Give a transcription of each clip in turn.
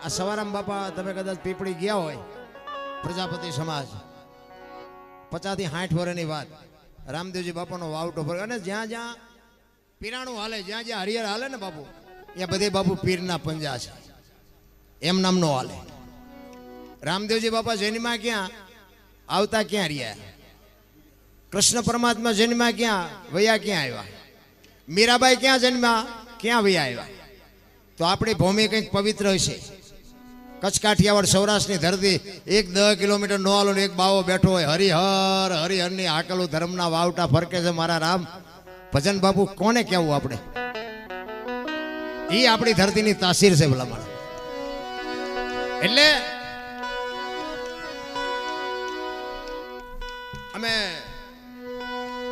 આ સવારામ બાપા તમે કદાચ પીપળી ગયા હોય, પ્રજાપતિ સમાજ 50 થી 60 વર્ષની વાત, રામદેવજી બાપાનો વાવટો ભર્યો અને જ્યાં જ્યાં પીરાણું હાલે, જ્યાં જ્યાં હરિહર હાલે ને બાપુ, ત્યાં બધે બાપુ પીરના પંજા છે, એમ નામનો હાલે. રામદેવજી બાપા જન્મા ક્યાં, આવતા ક્યાં રહ્યા? કૃષ્ણ પરમાત્મા જન્મા ક્યાં, વયા ક્યાં આવ્યા? મીરાબાઈ ક્યાં જન્મા, ક્યાં વયા આવ્યા? તો આપણી ભૂમિ કંઈક પવિત્ર હશે. કચ્છ કાઠિયાવાડ સૌરાષ્ટ્રની ધરતી, 10 કિલોમીટર નો હાલો ને એક બાવો બેઠો હોય, હરિહર હરિહરની આકલું ધર્મના વાવટા ફરકે છે મારા રામ. ભજન બાપુ કોને કહેવું આપણે? એ આપણી ધરતીની તાસીર છે ભલામણ. એટલે અમે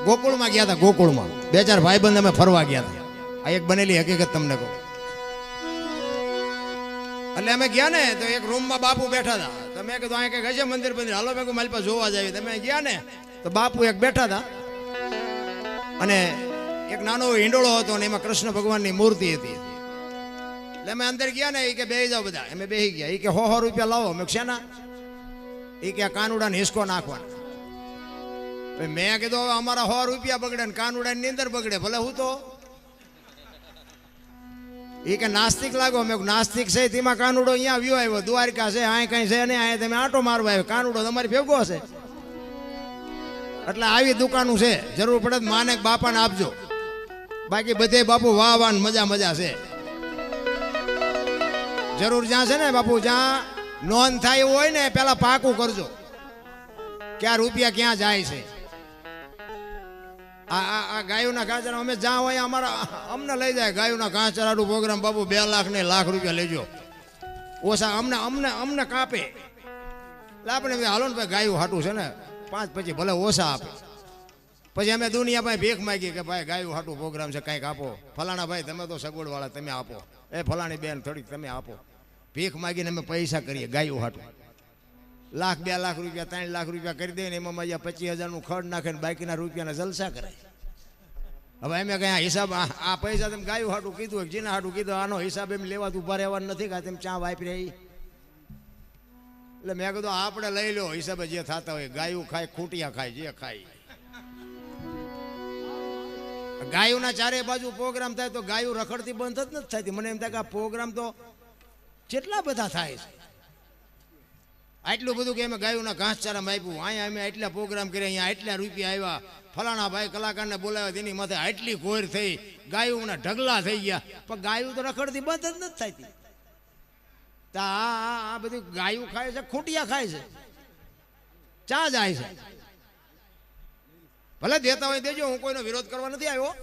ગોકુળમાં ગયા હતા, ગોકુળમાં 2-4 ભાઈબંધ અમે ફરવા ગયા હતા. આ એક બનેલી હકીકત તમને કહું. એટલે અમે ગયા ને તો એક રૂમમાં બાપુ બેઠા હતા. તમે કીધું અહીંયા કંઈક હશે મંદિર બંદિર, હાલો મેં મારી પાસે જોવા જાય. તમે ગયા ને તો બાપુ એક બેઠા હતા અને એક નાનો હિંડોળો હતો અને એમાં કૃષ્ણ ભગવાનની મૂર્તિ હતી. એટલે અમે અંદર ગયા ને, એ કે બેસી જાઓ બધા. અમે બેસી ગયા. એ કે 100 રૂપિયા લાવો. મેં શેના? એ કે આ કાનુડાને હિસકો નાખવાના. મેં કીધું હવે અમારા 100 રૂપિયા બગડે ને કાનુડાની નીંદર બગડે, ભલે હું તો. એ કે નાસ્તિક લાગો. મેં નાસ્તિક છે તેમાં કાનુડો અહીંયા આવ્યો આવ્યો, દ્વારકા છે, અહીં કઈ છે ને, અહીંયા તમે આંટો મારવા આવ્યો, કાનુડો તમારી ભેગો હશે. એટલે આવી દુકાનું છે, જરૂર પડે માને બાપાને આપજો. બાકી બધે બાપુ વાહ વાહ મજા મજા છે. જરૂર જ્યાં છે ને બાપુ, જ્યાં નોંધ થાય એવું હોય ને, પેલા પાકું કરજો કે આ રૂપિયા ક્યાં જાય છે. આ ગાયોના ઘાસચારા અમે જ્યાં હોય અમારા અમને લઈ જાય. ગાયોના ઘાસચારાનું પ્રોગ્રામ બાપુ 2 લાખ ને લાખ રૂપિયા લેજો. ઓછા અમને અમને અમને કાપે. એટલે આપણે હાલો ને ભાઈ, ગાયું હાટું છે ને 5 પછી ભલે ઓછા આપે. પછી અમે દુનિયા ભાઈ ભીખ માગી કે ભાઈ ગાયું હાટું પ્રોગ્રામ છે, કંઈક આપો. ફલાણા ભાઈ તમે તો સગવડવાળા, તમે આપો. એ ફલાણી બેન થોડીક તમે આપો. ભીખ માગીને અમે પૈસા કરીએ ગાયું હાટું. 1 લાખ 2 લાખ રૂપિયા 3 લાખ રૂપિયા કરી દે ને એમાં મજા 25,000નું ખર્ચ નાખે ને બાકીના રૂપિયાના જલસા કરે. હવે અમે કઈ હિસાબ, આ પૈસા તમે ગાયું હાટું કીધું, જીના હાટું કીધું, આનો હિસાબ એમ લેવા ઉભા રહેવાનું નથી કે તમે ચા વાપરી. એટલે મેં કીધું આપણે લઈ લો હિસાબે જે થતા હોય. ગાયું ખાય, ખૂટિયા ખાય, જે ખાય. ગાયોના ચારે બાજુ પ્રોગ્રામ થાય તો ગાયું રખડતી બંધ જ નથી થતી. મને એમ થાય કે આ પ્રોગ્રામ તો કેટલા બધા થાય છે. આટલું બધું કે અમે ગાયોના ઘાસચારામાં આપ્યું, અહીંયા અમે આટલા પ્રોગ્રામ કર્યા, અહીંયા આટલા રૂપિયા આવ્યા, ફલાણા ભાઈ કલાકારને બોલાવ્યા, તેની માથે આટલી કોર થઈ, ગાયોના ઢગલા થઈ ગયા. પણ ગાયું તો રખડતી બંધ જ નથી થતી. આ બધું ગાયું ખાય છે, ખૂટિયા ખાય છે, ચા જાય છે. ભલે દેતા હોય દેજો, હું કોઈનો વિરોધ કરવા નથી આવ્યો.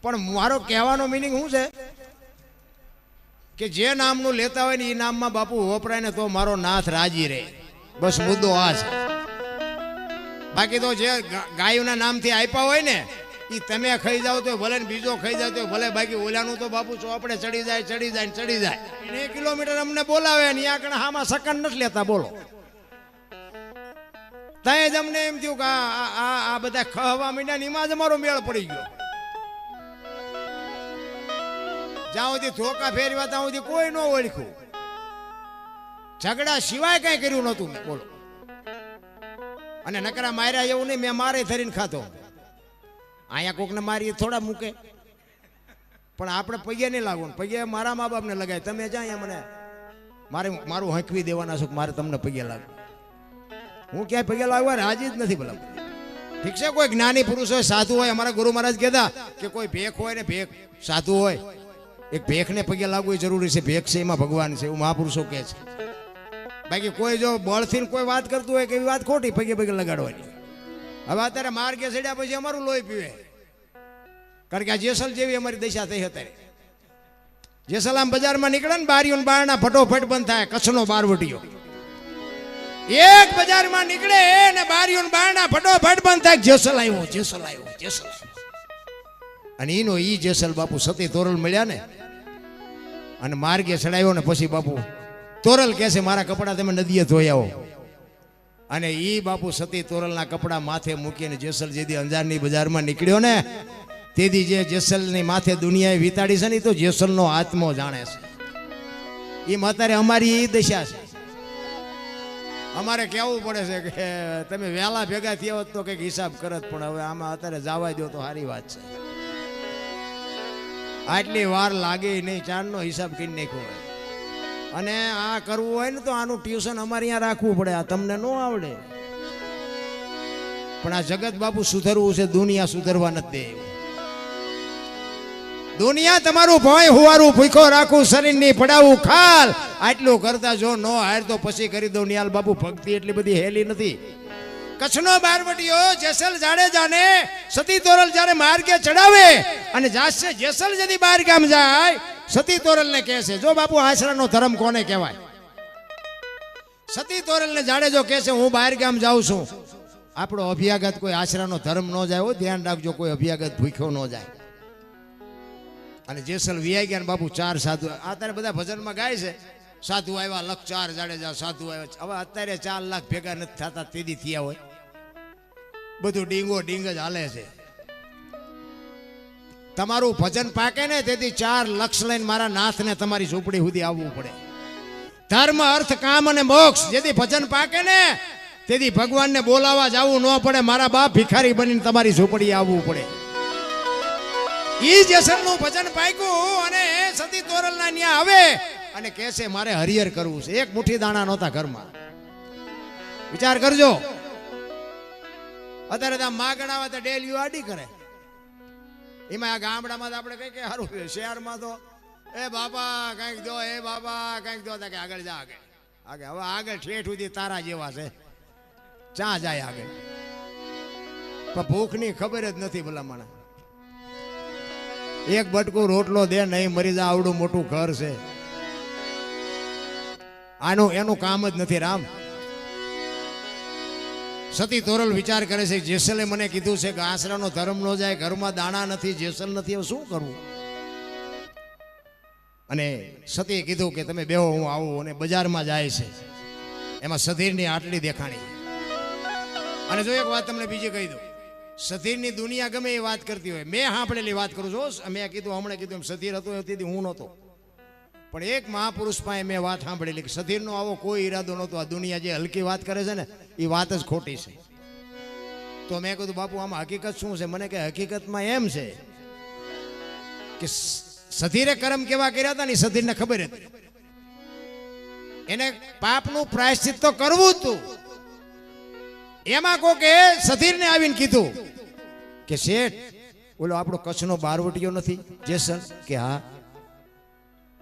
પણ મારો કહેવાનો મિનિંગ શું છે કે જે નામનું લેતા હોય ને એ નામમાં બાપુ વપરાય ને તો મારો નાથ રાજી રહે. બસ મુદ્દો આ છે. બાકી તો જે ગાયોના નામથી આપ્યા હોય ને એ તમે ખાઈ જાવ તો ભલે, ને બીજો ખાઈ જાવ તો ભલે. બાકી ઓલાનું તો બાપુ ચોપડે ચડી જાય ચડી જાય ચડી જાય. 1 કિલોમીટર અમને બોલાવે ને ત્યાં કણ હામાં સકન નથી લેતા. બોલો, ત્યાં જ અમને એમ થયું કે આ બધા ખવા મીંડા એમાં જ અમારો મેળ પડી ગયો. જ્યાં સુધી ધોકા ફેરવા ત્યાં સુધી કોઈ ન ઓળખ્યું. ઝઘડા સિવાય કઈ કર્યું નતું. બોલો, અને નકરા માર્યા એવું નહીં, મેં મારે ધરીને ખાતો. અહીંયા કોકને મારી થોડા મૂકે, પણ આપણે પગે નહીં લાગવું. પગે મારા મા બાપને લગાય. તમે જ્યાં અહીંયા મને મારું હંકવી દેવાના છો કે મારે તમને પગે લાગવું. હું ક્યાંય પગે લાગવા રાજી જ નથી. ભલા ઠીક છે, કોઈ જ્ઞાની પુરુષ હોય, સાધુ હોય. અમારા ગુરુ મહારાજ કહેતા કે કોઈ ભેખ હોય ને, ભેખ સાધુ હોય, એક ભેખને પગે લાગવું એ જરૂરી છે. ભેખ છે એમાં ભગવાન છે, એવું મહાપુરુષો કહે છે. બાકી કોઈ જો બળથી કોઈ વાત કરતું હોય કે એવી વાત ખોટી, પગે પગે લગાડવાની. હવે અત્યારે માર્ગે ચડ્યા પછી અમારું લોહી પીવે. કારણ કે આ જેસલ જેવી અમારી દશા થઈ અત્યારે. જેસલ આમ બજારમાં નીકળે ને, બારીઓ બારણા ફટોફટ બંધ થાય. કચ્છનો બારવટીયો એક બજારમાં નીકળે ને બારીઓ બારણા ફટોફટ બંધ થાય. જેસલ આવ્યો, જેસલ આવ્યો, જેસલ. અને એનો ઈ જેસલ બાપુ સતી તોરલ મળ્યા ને અને માર્ગે ચડાવ્યો ને પછી બાપુ તોરલ કહે છે મારા કપડા તમે નદીએ ધોઈ આવો. અને ઈ બાપુ સતી તોરલના કપડા માથે મૂકીને જેસલ જેદી અંજારની બજારમાં નીકળ્યો ને તેથી જે જેસલની માથે દુનિયાએ વિતાડી છે ને તો જેસલનો આત્મો જાણે છે. એમ અત્યારે અમારી એ દશા છે. અમારે કહેવું પડે છે કે તમે વહેલા ભેગા થયા હોત તો કંઈક હિસાબ કરત, પણ હવે આમાં અત્યારે જવા દો તો સારી વાત છે. આટલી વાર લાગે નહીં, ચારનો હિસાબ કરી નાખ્યો હોય. અને આ કરવું હોય ને તો આનું ટ્યુશન અમારે અહીંયા રાખવું પડે. આ તમને ન આવડે. પણ આ જગત બાપુ સુધરવું છે, દુનિયા સુધરવા નથી દે. દુનિયા તમારું ભોય હુવારું ભૂખો રાખું, શરીરની પડાવું ખાલ, આટલું કરતા જો નો હાર તો પછી કરી દઉં. નિહાલ બાપુ ભક્તિ એટલી બધી હેલી નથી. કચ્છનો બારવટીયો જેસલ જાડેજાને સતી તોરલ જ્યારે માર્ગે ચડાવે અને જાશે જેસલ જદી બહાર ગામ જાય, સતી તોરલને કહે છે, જો બાપુ આશરાનો ધર્મ કોને કહેવાય? સતી તોરલને જાડેજો કહે છે, હું બહાર ગામ જાઉં છું. આપણો અભ્યાગત કોઈ આશરાનો ધર્મ ન જાય હો, ધ્યાન રાખજો, કોઈ અભ્યાગત ભૂખ્યો ન જાય. અને જેસલ વિયાઈ ગયા બાપુ 4 સાધુ. અત્યારે બધા ભજનમાં ગાય છે, સાધુ આવ્યા 1,04 જાડેજા સાધુ આવ્યા. હવે અત્યારે 4 લાખ ભેગા નથી થતા, તેદી થયા હોય. બધું ડીંગો ડીંગ જ હાલે છે. તમારું ભજન પાકે ને તેથી 4 લક્ષ લઈને મારા નાથને તમારી ઝૂંપડી સુધી આવવું પડે. ધર્મ અર્થ કામ અને મોક્ષ જેથી ભજન પાકે ને તેથી ભગવાનને બોલાવા જવું ન પડે. મારા બાપ ભિખારી બનીને તમારી ઝૂંપડી આવવું પડે. ઈ જેસલનું ભજન પાક્યું અને સતી તોરલના ન્યા આવે અને કહે છે, મારે હરિહર કરવું છે. એક મુઠ્ઠી દાણા નહોતા ઘરમાં. વિચાર કરજો. અત્યારે તો માં ગણાવા તો ડેલીઓ આડી કરે. એમાં આ ગામડામાં તો આપણે કઈ કે સારું છે, શહેરમાં તો એ બાપા કંઈક દો, એ બાપા કંઈક દો, કે આગળ જા, આગળ. હવે આગળ ઠેઠ સુધી તારા જેવા છે, ચા જાય આગળ. પણ ભૂખની ખબર જ નથી ભલામણા. એક બટકું રોટલો દે નહીં મરી જા, આવડું મોટું ઘર છે. આનું એનું કામ જ નથી રામ. સતી તોરલ વિચાર કરે છે, જેસલે મને કીધું છે કે આશરાનો ધર્મ ન જાય, ઘરમાં દાણા નથી, જેસલ નથી, હવે શું કરવું? અને સતીએ કીધું કે તમે બેહો, હું આવું. અને બજારમાં જાય છે. એમાં સધીરની આટલી દેખાણી. અને જો એક વાત તમને બીજી કહી દઉં, સધીરની દુનિયા ગમે એ વાત કરતી હોય, મેં સાંભળેલી વાત કરું છું. મેં કીધું હમણાં કીધું એમ સધીર હતો તેથી હું નહોતો, પણ એક મહાપુરુષ પાસે મેં વાત સાંભળેલી કે સધીરનો આવો કોઈ ઈરાદો નહોતો. આ દુનિયા જે હલકી વાત કરે છે ને એ વાત જ ખોટી છે. તો મેં કીધું બાપુ આમાં હકીકત શું છે? મને કે હકીકતમાં એમ છે કે સધીરે કર્મ કેવા કર્યા હતા ને સધીરને ખબર હતી. એને પાપનું પ્રાયશ્ચિત તો કરવું હતું. એમાં કોકે સધીરને આવીને કીધું કે શેઠ, ઓલો આપણો કચ્છનો બારવટીયો નથી જેસલ? કે હા.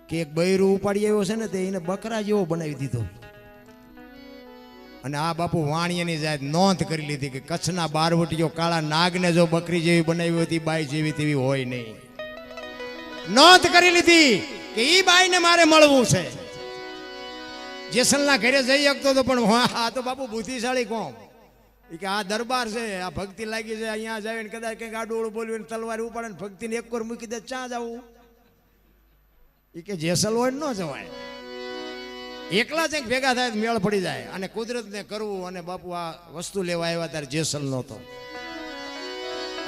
કે એક બૈરું ઉપાડી આવ્યો છે ને તે એને બકરા જેવો બનાવી દીધો. અને આ બાપુ વાણિયાની જાત નોંધ કરી લીધી કે કચ્છના બારવટીયો કાળા નાગને જો બકરી જેવી બનાવી હતી, બાઈ જેવી તેવી હોય નહીં. નોંધ કરી લીધી કે ઈ બાઈને મારે મળવું છે. જેસલના ઘરે જઈ શકતો તો, પણ આ તો બાપુ બુદ્ધિશાળી કોમ. કે આ દરબાર છે, આ ભક્તિ લાગી છે, અહીંયા જાય ને કદાચ કંઈક આડું બોલવીને તલવાર ઉપાડે ને ભક્તિને એક કોર મૂકી દે, ચા જવું? એ કે જેસલ હોય ન જવાય. એકલા જ ભેગા થાય મેળ પડી જાય. અને કુદરતને કરવું. અને બાપુ આ વસ્તુ લેવા આવ્યા ત્યારે જેસલ નહોતો.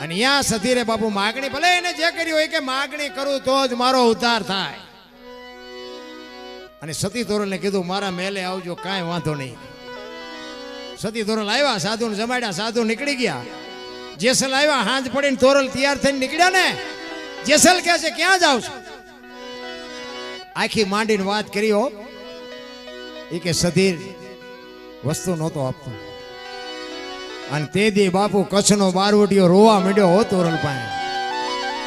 અને અહીંયા સધીરે બાપુ માગણી, ભલે એને જે કરી હોય કે માગણી કરું તો જ મારો ઉદ્ધાર થાય. અને સતી તોરલને કીધું મારા મેલે આવજો, કાંઈ વાંધો નહીં. સતી તોરલ આવ્યા, સાધુને જમાડ્યા, સાધુ નીકળી ગયા. જેસલ આવ્યા, હાંજ પડીને તોરલ તૈયાર થઈને નીકળ્યા ને. જેસલ કહે છે, ક્યાં જાવ છો? આખી માંડીને વાત કરી હો. એ કે સધીર વસ્તુ નહોતો આપતો. અને તે દી બાપુ કચ્છનો બારવટીયો રોવા માંડ્યો હો તોરલ પાસે.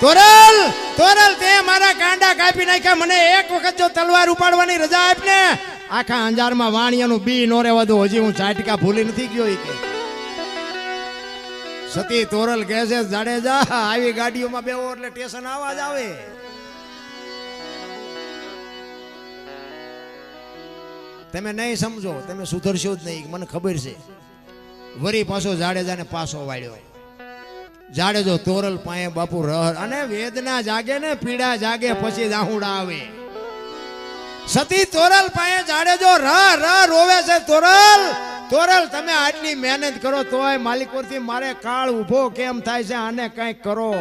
તોરલ, તોરલ, તે મારા કાંડા કાપી નાખ્યા. મને એક વખત જો તલવાર ઉપાડવાની રજા આપ ને, આખા અંજારમાં વાણિયાનું બી નો રહેવા દો. હજી હું ચાટકા ભૂલી નથી ગયો. એ કે સતી તોરલ કહે છે, જાડેજા આવી ગાડીઓમાં બેવો એટલે સ્ટેશન આવા જ આવે. તમે નહીં સમજો, તમે સુધરશો જ નહીં, મને ખબર છે. વરી પાછો જાડેજાને પાછો વાળ્યો. જાડેજો તોરલ પાએ બાપુ રહ. અને વેદના જાગે ને પીડા જાગે પછી દાહુડા આવે. સતી તોરલ પાએ જાડેજો રહ રહ રોવે છે. તોરલ, તોરલ, તમે આટલી મહેનત કરો તોય માલિક પરથી મારે કાળ ઊભો કેમ થાય છે? આને કંઈક કરો.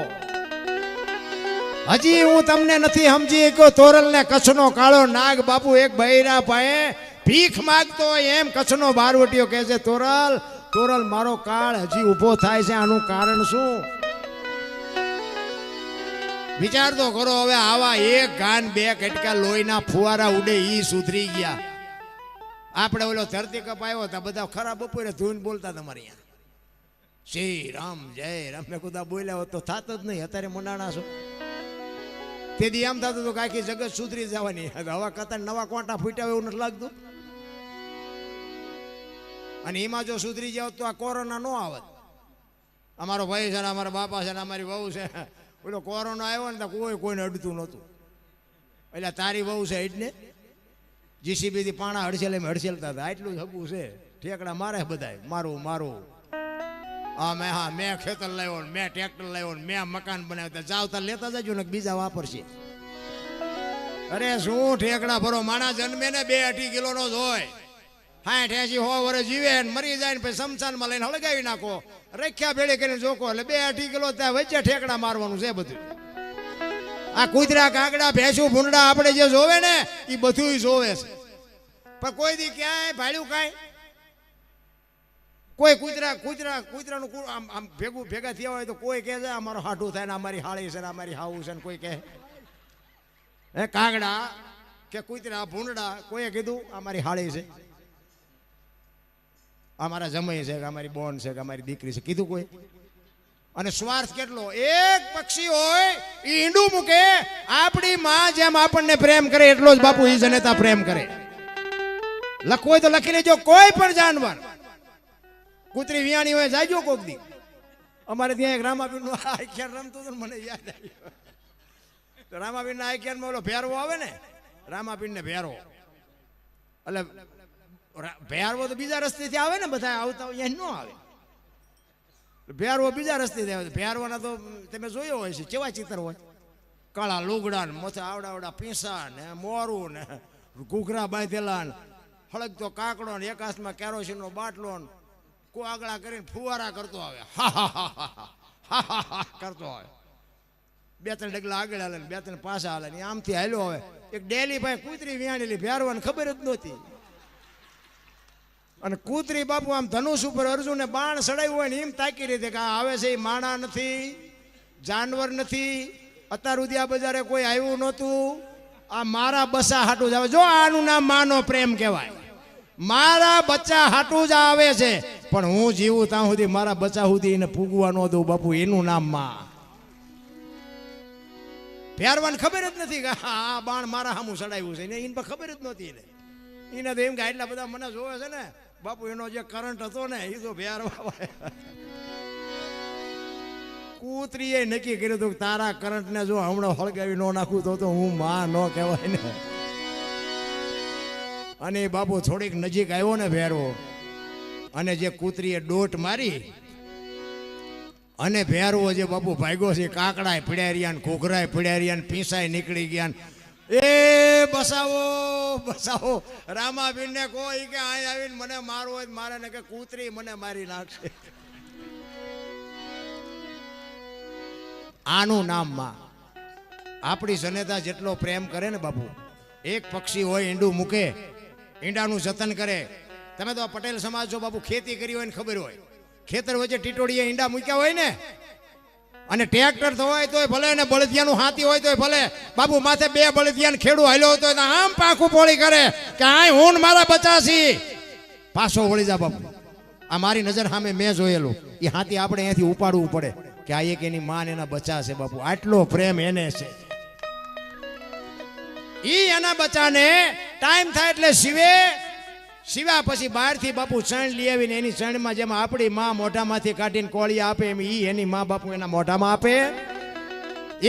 હજી હું તમને નથી સમજી કે તોરલ ને કચ્છનો કાળો નાગ બાપુ એક બૈરા પાએ ભીખ માગતો હોય એમ કચ્છનો બારવટીયો કહે છે તોરલ તોરલ મારો કાળ હજી ઊભો થાય છે આનું કારણ શું વિચાર તો કરો હવે આવા એક ગાન બે કટકા લોહીના ફુવારા ઉડે ઈ સુધરી ગયા આપણે ઓલો ધરતી કપ આવ્યો હતા બધા ખરાબ બપોરે ધૂન બોલતા તમારે અહીંયા શ્રી રામ જય રામ મેં કુદા બોલ્યા હોત તો થાત જ નહીં અત્યારે મંડાણા છો તેથી એમ થતું હતું કે આખી જગત સુધરી જવાની હવા કરતા નવા કોંટા ફૂટ્યા એવું નથી લાગતું અને એમાં જો સુધરી જાવ તો આ કોરોના નો આવત અમારો ભાઈ છે ને અમારા બાપા છે ને અમારી વહુ છે ઓલો કોરોના આવ્યો ને તો કોઈને અડતું નહોતું એટલે તારી વહુ છે એટલે જીસીબીથી પાણા હડસેલ એમ હડસેલતા હતા એટલું જ હગું છે ઠેકડા મારે બધા મારું મારું હા મેં ખેતર લાવ્યો ને મેં ટ્રેક્ટર લાવ્યો ને મેં મકાન બનાવ્યા જાવતા લેતા જજો ને બીજા વાપરશે અરે શું ઠેકડા ભરો માણા જન્મે ને 2-2.5 કિલોનો જ હોય 60-80 વર્ષ જીવે ને મરી જાય ને પછી શમશાનમાં લઈને હળગાવી નાખો રખ્યા ભેળે કરીને જોકો એટલે 2-2.5 કિલો ત્યાં વચ્ચે ઠેકડા મારવાનું છે બધું આ કૂતરા કાગડા ભેંસું ભૂંડા આપણે જે જોવે ને એ બધું જોવે છે પણ કોઈ દી ક્યાંય ભાડ્યું કાંઈ કોઈ કૂતરાનું આમ ભેગા થયા હોય તો કોઈ કહે છે અમારો હાઠું થાય ને અમારી હાળી છે ને અમારી હાવું છે ને કોઈ કહે હે કાગડા કે કૂતરા ભૂંડા કોઈએ કીધું અમારી હાળી છે અમારા જમાઈ છે કે અમારી બોન છે કે અમારી દીકરી છે કીધું કોઈ અને સ્વાર્થ કેટલો એક પક્ષી હોય એ ઈંડું મૂકે આપણી માં જેમ આપણને પ્રેમ કરે એટલો જ બાપુ ઈ જનેતા પ્રેમ કરે લખવું હોય તો લખી લેજો કોઈ પણ જાનવર કૂતરી વિયાણી હોય જાયજો કોક દી અમારે ત્યાં એક રામાબીન નું આખ્યાન રમતું હતું મને યાદ આવ્યું તો રામાબીન ના આખ્યાનમાં ઓલો ભેરવો આવે ને રામાબીન ને ભેરવો એટલે ભેરવો તો બીજા રસ્તેથી આવે ને બધા આવતા હોય ન આવે ભેરવો બીજા રસ્તેથી આવે ભેરવાના તો તમે જોયો હોય છે કેવા ચિત્ર હોય કાળા લુગડા ને મોથે આવડા પીસા ને મોરું ને ઘૂઘરા બાંધેલા ને હળગતો કાકડો ને એક હાથમાં કેરોસીન નો બાટલો ને કો આગળા કરીને ફુવારા કરતો આવે કરતો આવે 2-3 ડગલા આગળ હાલે 2-3 પાછા હાલે ને આમથી હાલ્યો આવે એક ડેલી ભાઈ કૂતરી વિયાણેલી ભેરવાને ખબર જ નહોતી અને કૂતરી બાપુ આમ ધનુષ ઉપર અર્જુને બાણ સડાવ્યું હોય ને એમ તાકી રીતે કે આવે છે એ માણા નથી જાનવર નથી અત્યાર સુધી આ બજારે કોઈ આવ્યું નહોતું આ મારા બસા હાટું જ આવે જો આનું નામ માનો પ્રેમ કહેવાય મારા બચ્ચા હાટું જ આવે છે પણ હું જીવું ત્યાં સુધી મારા બચ્ચા સુધી એને પૂગવા ન દઉં બાપુ એનું નામ માં ભેરવાને ખબર જ નથી કે આ બાણ મારા સામું સડાવ્યું છે એને પર ખબર જ નહોતી એને તો એમ કે એટલા બધા મને જોવે છે ને બાપુ એનો જે કરંટ હતો ને એ તો ભેરવા કૂતરીએ નક્કી કર્યું હતું કે તારા કરંટને જો હમણાં હળગાવી ન નાખું તો હું માં ન કહેવાય ને અને બાપુ થોડીક નજીક આવ્યો ને ભેરવો અને જે કૂતરીએ ડોટ મારી અને ભેરવો જે બાપુ ભાગ્યો છે કાકડાય પીડ્યા રહ્યા ને ઘોઘરાય પીડ્યા રહ્યા ને પીસાય નીકળી ગયા એ બસાવો બસાવો રામાબીન ને કોઈ કે અહીં આવીને મને મારવો હોય મારે ને કે કૂતરી મને મારી નાખશે આનું નામ માં આપણી જનેતા જેટલો પ્રેમ કરે ને બાપુ એક પક્ષી હોય ઈંડું મૂકે ઈંડાનું જતન કરે તમે તો પટેલ સમાજ જો બાપુ ખેતી કરી હોય ને ખબર હોય ખેતર વચ્ચે ટીટોડીએ ઈંડા મૂક્યા હોય ને અને ટ્રેક્ટર તો હોય તોય ભલે ને બળદિયાનું હાથી હોય તોય ભલે બાપુ માથે 2 બળદિયાને ખેડૂ હાલ્યો હતો તો આમ પાખું પોળી કરે કે આય હું મારા બચાસી પાછો વળી જા બાપુ આ મારી નજર સામે મેં જોયેલું એ હાથી આપણે અહીંયાથી ઉપાડવું પડે કે આ એક એની માન એના બચા છે બાપુ આટલો પ્રેમ એને છે ઈ એના બચાને ટાઈમ થાય એટલે સિવા પછી બહારથી બાપુ ચણ લઈ આવીને એની ચણમાં જેમ આપણી માં મોઢામાંથી કાઢીને કોળી આપે એમ ઈ એની માં બાપુ એના મોઢામાં આપે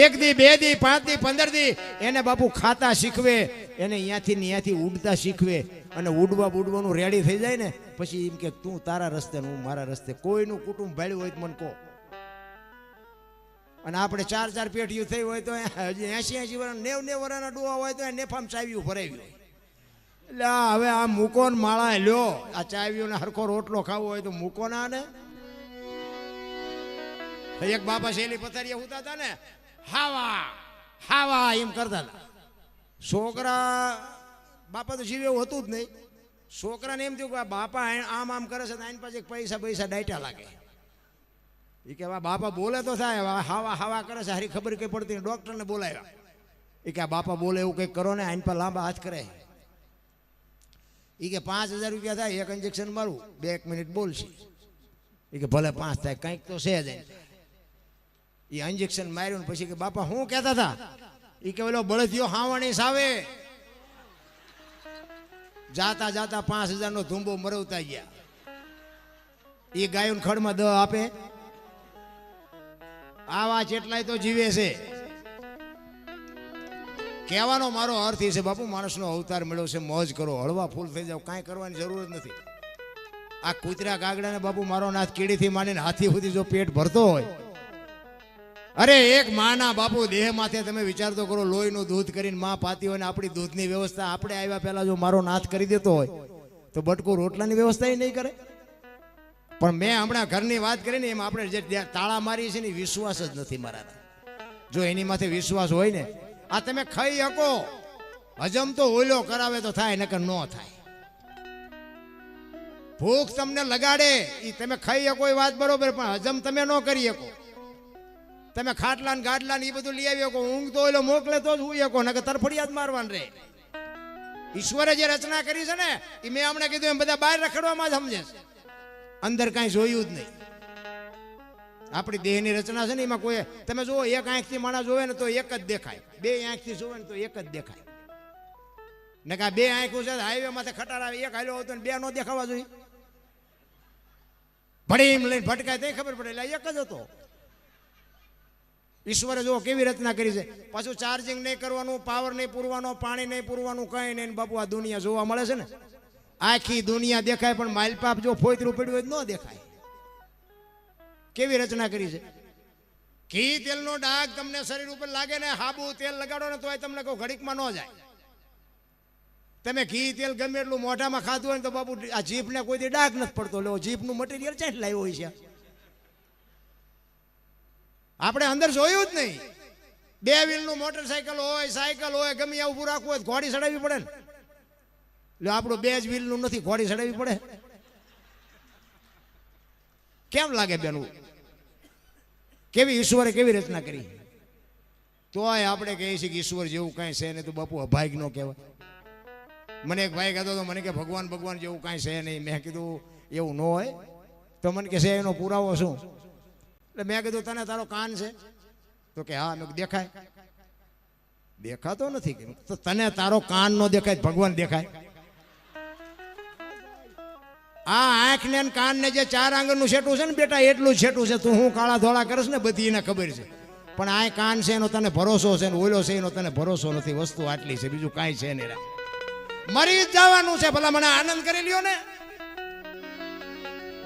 1 દી 2 દી 5 દી 15 દી એને બાપુ ખાતા શીખવે એને અહીંયાથી ઉડતા શીખવે અને ઉડવાનું રેડી થઈ જાય ને પછી એમ કે તું તારા રસ્તે હું મારા રસ્તે કોઈનું કુટુંબ ભાળ્યું હોય તો મને કહો અને આપણે 4 પેઢીઓ થઈ હોય તો હજી 80 વર્ષ 90 વર્ષના ડોહા હોય તો નેફામ ચાવ્યું ભરાવ્યું એટલે હવે આ મૂકો ને માળા લ્યો આ ચાવીઓને હરખો રોટલો ખાવો હોય તો મૂકો ના ને એક બાપા શેલી પથારીએ ઉતા હતા ને હાવા હાવા એમ કરતા હતા. છોકરા બાપા તો જીવ એવું હતું જ નહીં. છોકરાને એમ થયું કે બાપા આમ આમ કરે છે, આની પાસે પૈસા ડાયટા લાગે. એ કે બાપા બોલે તો થાય, હાવા હાવા કરે છે, હારી ખબર કઈ પડતી. ડોક્ટરને બોલાવ્યા. એ કે બાપા બોલે એવું કંઈક કરો ને, આની પર લાંબા હાથ કરે. એ કે 5,000 રૂપિયા થાય, એક ઇન્જેક્શન મારું, 2 મિનિટ બોલશે. એ કે ભલે 5 થાય, કંઈક તો છે જ. એ ઇન્જેક્શન માર્યું પછી કે બાપા શું કહેતા હતા? એ કે ઓલો બળદિયો હાવાણી સાવે. જાતા જાતા 5,000 નો ધુંબો મરવતા ગયા. એ ગાયોને ખડમાં દ આપે. આવા જેટલાય તો જીવે છે. કહેવાનો મારો અર્થ એ છે બાપુ, માણસનો અવતાર મળ્યો છે, મોજ કરો, હળવા ફૂલ થઈ જાવ, કાંઈ કરવાની જરૂર જ નથી. આ કૂતરા કાગડાને બાપુ મારો નાથ કીડીથી માંડીને હાથી સુધી જો પેટ ભરતો હોય, અરે એક માના બાપુ દેહ માથે તમે વિચાર તો કરો, લોહીનું દૂધ કરીને માં પાતી હોય ને આપણી દૂધની વ્યવસ્થા આપણે આવ્યા પહેલા જો મારો નાથ કરી દેતો હોય તો બટકું રોટલાની વ્યવસ્થા નહીં કરે. પણ મેં હમણાં ઘરની વાત કરી ને, એમ આપણે જે તાળા મારી છે ને વિશ્વાસ જ નથી મારા. જો એની માથે વિશ્વાસ હોય ને, આ તમે ખાઈ શકો, હજમ તો ઓલો કરાવે તો થાય, નકર ન થાય. ભૂખ તમને લગાડે એ તમે ખાઈ શકો એ વાત બરોબર, પણ હજમ તમે ન કરી શકો. તમે ખાટલા ને ગાડલા ને એ બધું લઈ આવી શકો, ઊંઘ તો ઓલો મોકલે તો જ હુઈ શકો, નકર તરફડિયાત મારવાનું રે. ઈશ્વરે જે રચના કરી છે ને એ મેં હમણાં કીધું એમ બધા બહાર રખડવામાં જ સમજે છે, અંદર કાંઈ જોયું જ નહીં. આપણી દેહની રચના છે ને એમાં કોઈ તમે જુઓ, એક આંખથી માણસ જોવે ને તો એક જ દેખાય, 2 આંખથી જોવે ને તો એક જ દેખાય. ને કા 2 આંખું છે હાઈવે માંથી ખટાર આવે, એક હાલ્યો હતો ને 2 નો દેખાવા જોઈએ. ભડીમ લઈને ભટકાય તો ખબર પડે, એટલે એક જ હતો. ઈશ્વરે જો કેવી રચના કરી છે. પાછું ચાર્જિંગ નહીં કરવાનું, પાવર નહીં પૂરવાનો, પાણી નહીં પૂરવાનું, કઈ નહીં. બાપુ આ દુનિયા જોવા મળે છે ને, આખી દુનિયા દેખાય, પણ માઇલપાપ જો ફોતરું પડ્યું હોય ન દેખાય. કેવી રચના કરી છે. ઘી તેલનો ડાઘ તમને શરીર ઉપર લાગે ને, હાબુ તેલ લગાડો ને તોય તમને કહું ઘડીકમાં ન જાય. તમે ઘી તેલ ગમે એટલું મોઢામાં ખાધું હોય ને તો બાપુ આ જીભને કોઈ દી ડાઘ નથી પડતો. લો જીભનું મટીરિયલ ચાટ લાવ્યો હોય છે. આપણે અંદર જોયું જ નહીં. 2 વ્હીલનું મોટરસાયકલ હોય, સાયકલ હોય, ગમે એવું ઊભું રાખવું હોય ઘોડી ચડાવવી પડે ને. એટલે આપણું 2 જ વ્હીલનું નથી, ઘોડી ચડાવવી પડે. કેમ લાગે બેનું? કેવી ઈશ્વરે કેવી રચના કરી. તોય આપણે કહીએ છીએ કે ઈશ્વર જેવું કાંઈ છે નહીં, તો બાપુ અભાગ ન કહેવાય. મને એક ભાઈ કહેતો હતો, મને કે ભગવાન ભગવાન જેવું કાંઈ છે નહીં. મેં કીધું એવું ન હોય તો મને કે છે એનો પુરાવો શું? એટલે મેં કીધું તને તારો કાન છે? તો કે હા. મેં દેખાય? દેખાતો નથી. તો તને તારો કાન નો દેખાય, ભગવાન દેખાય? આ આંખ ને કાન ને જે 4 આંગળનું છેટું છે ને બેટા, એટલું છેટું છે. તું હું કાળા ધોળા કરસ ને બધી એને ખબર છે, પણ આ કાન છે એનો તને ભરોસો છે, ને ઓલો છે એનો તને ભરોસો નથી. વસ્તુ આટલી છે, બીજું કાંઈ છે નહીં. મરી જ જવાનું છે, ભલા મને આનંદ કરી લ્યો ને.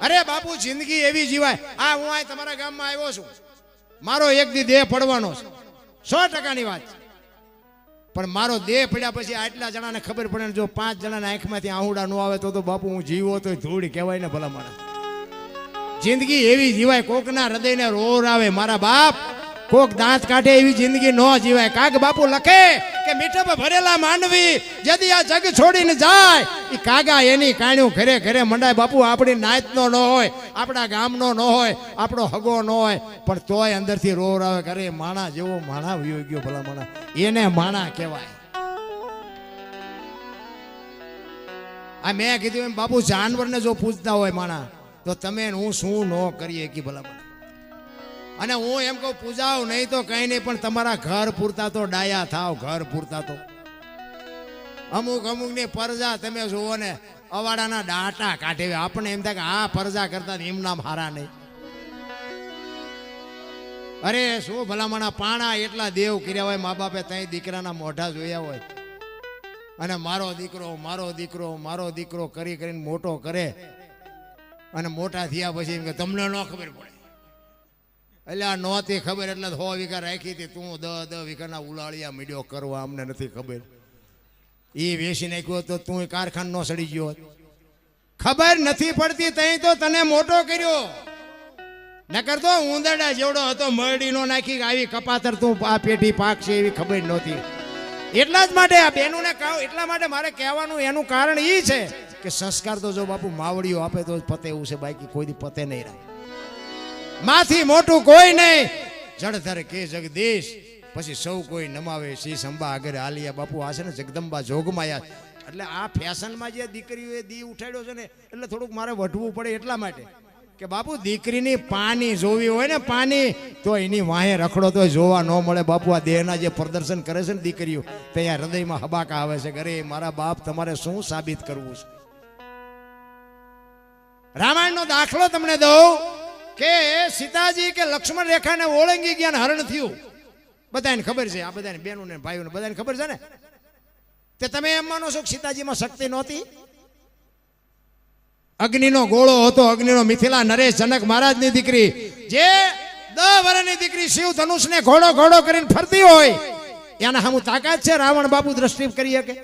અરે બાપુ જિંદગી એવી જીવાય. આ હું આ તમારા ગામમાં આવ્યો છું, મારો એક દી દેહ પડવાનો છે, 100%ની વાત છે. પણ મારો દેહ પડ્યા પછી આટલા જણાને ખબર પડે ને જો 5 જણાના આંખમાંથી આહુડા ન આવે તો બાપુ હું જીવો તો ધૂળ કહેવાય ને. ભલા મારા જિંદગી એવી જીવાય, કોકના હૃદયને રોર આવે. મારા બાપ કોક દાંત કાઢે એવી જિંદગી ન જીવાય. કાગ બાપુ લખે કે મીઠપ ભરેલા માંડવી જદી આ જગ છોડીને જાય, એ કાગા એની કાણ્યું ઘરે ઘરે મંડાય. બાપુ આપણી નાતનો ન હોય, આપણા ગામનો ન હોય, આપણો હગો ન હોય, પણ તોય અંદરથી રોર આવે. કરે માણા જેવો માણા વયો ગયો, ભલા માણા, એને માણા કહેવાય. આ મેં કીધું એમ બાપુ જાનવરને જો પૂછતા હોય માણા, તો તમે હું શું ન કરીએ કે ભલા માણા. અને હું એમ કહું પૂજાવ નહીં તો કઈ નહીં, પણ તમારા ઘર પૂરતા તો ડાયા થાવ. ઘર પૂરતા તો અમુક ની પરજા તમે જુઓ ને, અવાડાના ડાટા કાઢે. આપણને એમ થાય કે આ પરજા કરતા એમ નામ હારા નહીં. અરે શું ભલામણા પાણા એટલા દેવ કર્યા હોય, મા બાપે ત્યાં દીકરાના મોઢા જોયા હોય, અને મારો દીકરો મારો દીકરો મારો દીકરો કરી કરીને મોટો કરે, અને મોટા થયા પછી એમ કે તમને ન ખબર પડે. એટલે આ નહોતી ખબર એટલે 100 વીઘા રાખી હતી, તું 10 વીઘાના ઉલાળિયા મીડિયો કરવા, અમને નથી ખબર. એ વેચી નાખ્યો તો તું કારખાન નો સડી ગયો. ખબર નથી પડતી તઈ તો તને મોટો કર્યો. નકર તો ઉંદરડા જેવડો હતો મરડીનો નાખી આવી કપાતર તું આ પેઢી પાક છે એવી ખબર નહોતી. એટલા જ માટે આ બેનુને કહું, એટલા માટે મારે કહેવાનું એનું કારણ એ છે કે સંસ્કાર તો જો બાપુ માવડીઓ આપે તો જ પતે એવું છે, બાકી કોઈ દી પતે નહીં રહે. માથી મોટું કોઈ નહીં, જળધર કે જગદીશ, પછી સૌ કોઈ નમાવે શીશ અંબા આગળ આલિયા. બાપુ આ છે ને જગદંબા જોગમાયા. એટલે આ ફેશનમાં જે દીકરીઓએ દી ઉઠાડ્યો છે ને એટલે થોડુંક મારે વઢવું પડે એટલા માટે કે બાપુ દીકરીની પાની જોવી હોય ને પાની, તો એની વાહે રખડો તો જોવા ન મળે. બાપુ આ દેહના જે પ્રદર્શન કરે છે ને દીકરીઓ, ત્યાં હૃદયમાં હબાકા આવે છે. અરે મારા બાપ તમારે શું સાબિત કરવું છે. રામાયણનો દાખલો તમને દઉં કે સીતાજી કે લક્ષ્મણ રેખાને ઓળંગી ગયા, હરણ થયું. બધાને ખબર છે, આ બધાને બહેનોને ભાઈઓને બધાને ખબર છે ને. તે તમે એમ માનો છો કે સીતાજીમાં શક્તિ નહોતી? અગ્નિનો ગોળો હતો, અગ્નિનો મિથિલા નરેશ જનક મહારાજની દીકરી, જે 10 વર્ષની દીકરી શિવ ધનુષને ઘોડો ઘોડો કરીને ફરતી હોય, એના સામું તાકાત છે રાવણ બાપુ દ્રષ્ટિ કરી શકે?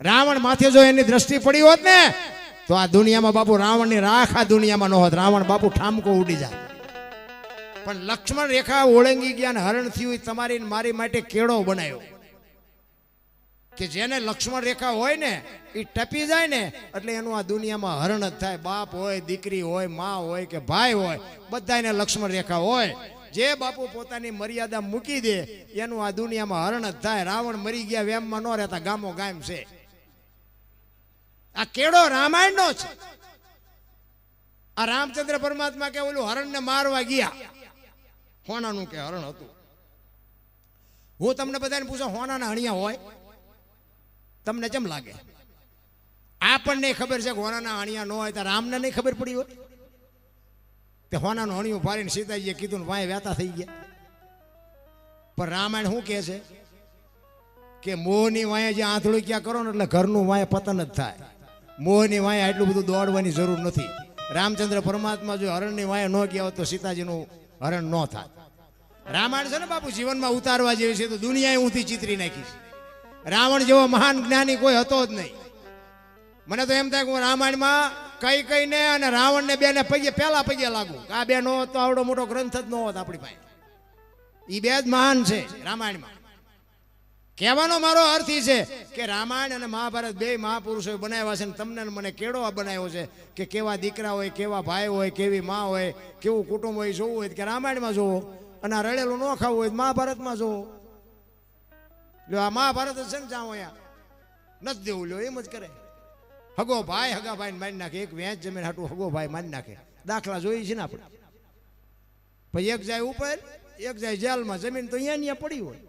રાવણ માથે જો એની દ્રષ્ટિ પડી હોત ને તો આ દુનિયામાં બાપુ રાવણની રાખ આ દુનિયામાં ન હોત. રાવણ બાપુ ઠામકો ઉડી જાય. પણ લક્ષ્મણ રેખા ઓળંગી ગયા ને હરણ થયું. તમારી મારી માટે કેળો બનાવ્યો કે જેને લક્ષ્મણ રેખા હોય ને એ ટપી જાય ને એટલે એનું આ દુનિયામાં હરણ જ થાય. બાપ હોય, દીકરી હોય, મા હોય કે ભાઈ હોય, બધાને લક્ષ્મણ રેખા હોય. જે બાપુ પોતાની મર્યાદા મૂકી દે એનું આ દુનિયામાં હરણ જ થાય. રાવણ મરી ગયા વેમમાં ન રહેતા, ગામો ગામ છે. આ કેળો રામાયણનો છે. આ રામચંદ્ર પરમાત્મા કે ઓલું હરણને મારવા ગયા, હોનાનું કે હરણ હતું. હું તમને બધાને પૂછો, હોનાના હણિયા હોય? તમને કેમ લાગે? આપણને ખબર છે કે હોનાના હણિયા ન હોય, તો રામને નહીં ખબર પડી હોય? તે હોનાનું હણિયું ફાડીને સીતાજીએ કીધું ને વાય વ્યાતા થઈ ગયા. પણ રામાયણ શું કહે છે કે મોહની વાય જે આંધળું ક્યાં કરો ને એટલે ઘરનું વાય પતન જ થાય. મોહની વાય એટલું બધું દોડવાની જરૂર નથી. રામચંદ્ર પરમાત્મા જો હરણની વાય ન ગયા હોત તો સીતાજીનું હરણ ન થાય. રામાયણ છે ને બાપુ જીવનમાં ઉતારવા જેવી છે, તો દુનિયાએ ઊંધી ચિતરી નાખી છે. રાવણ જેવો મહાન જ્ઞાની કોઈ હતો જ નહીં. મને તો એમ થાય કે હું રામાયણમાં કઈ ને અને રાવણને બેને પગે પહેલા પગે લાગુ. આ બે નો તો આવડો મોટો ગ્રંથ જ ન હોત આપણી પાસે. એ બે જ મહાન છે રામાયણમાં. કહેવાનો મારો અર્થ એ છે કે રામાયણ અને મહાભારત બે મહાપુરુષોએ બનાવ્યા છે. તમને મને કેળો બનાવ્યો છે કે કેવા દીકરા હોય, કેવા ભાઈ હોય, કેવી માં હોય, કેવું કુટુંબ હોય, જોવું હોય કે રામાયણમાં જોવો, અને આ રડેલું ન ખાવું હોય મહાભારતમાં જોવો. લો આ મહાભારત છે ને, જાઓ અહીંયા નથી દેવું, લો એમ જ કરે. હગો ભાઈ હગા ભાઈ મારી નાખે. એક વેચ જમીન હાટું હગો ભાઈ મારી નાખે. દાખલા જોઈએ છે ને આપણે. પછી એક જાય ઉપર, એક જાય જેલમાં. જમીન તો અહીંયા પડી હોય.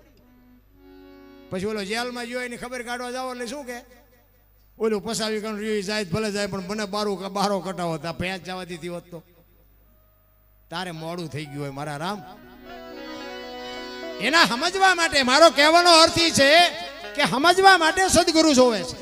પછી ઓલો જેલમાં જોઈ એની ખબર કાઢવા જાવ એટલે શું કે ઓલું પસાવી કરી જાય ભલે જાય, પણ મને બારો કટાવો તા ભેંસ જવા દીધી હોત તો તારે મોડું થઈ ગયું હોય મારા રામ. એના સમજવા માટે મારો કહેવાનો અર્થ એ છે કે સમજવા માટે સદગુરુ જોવે છે.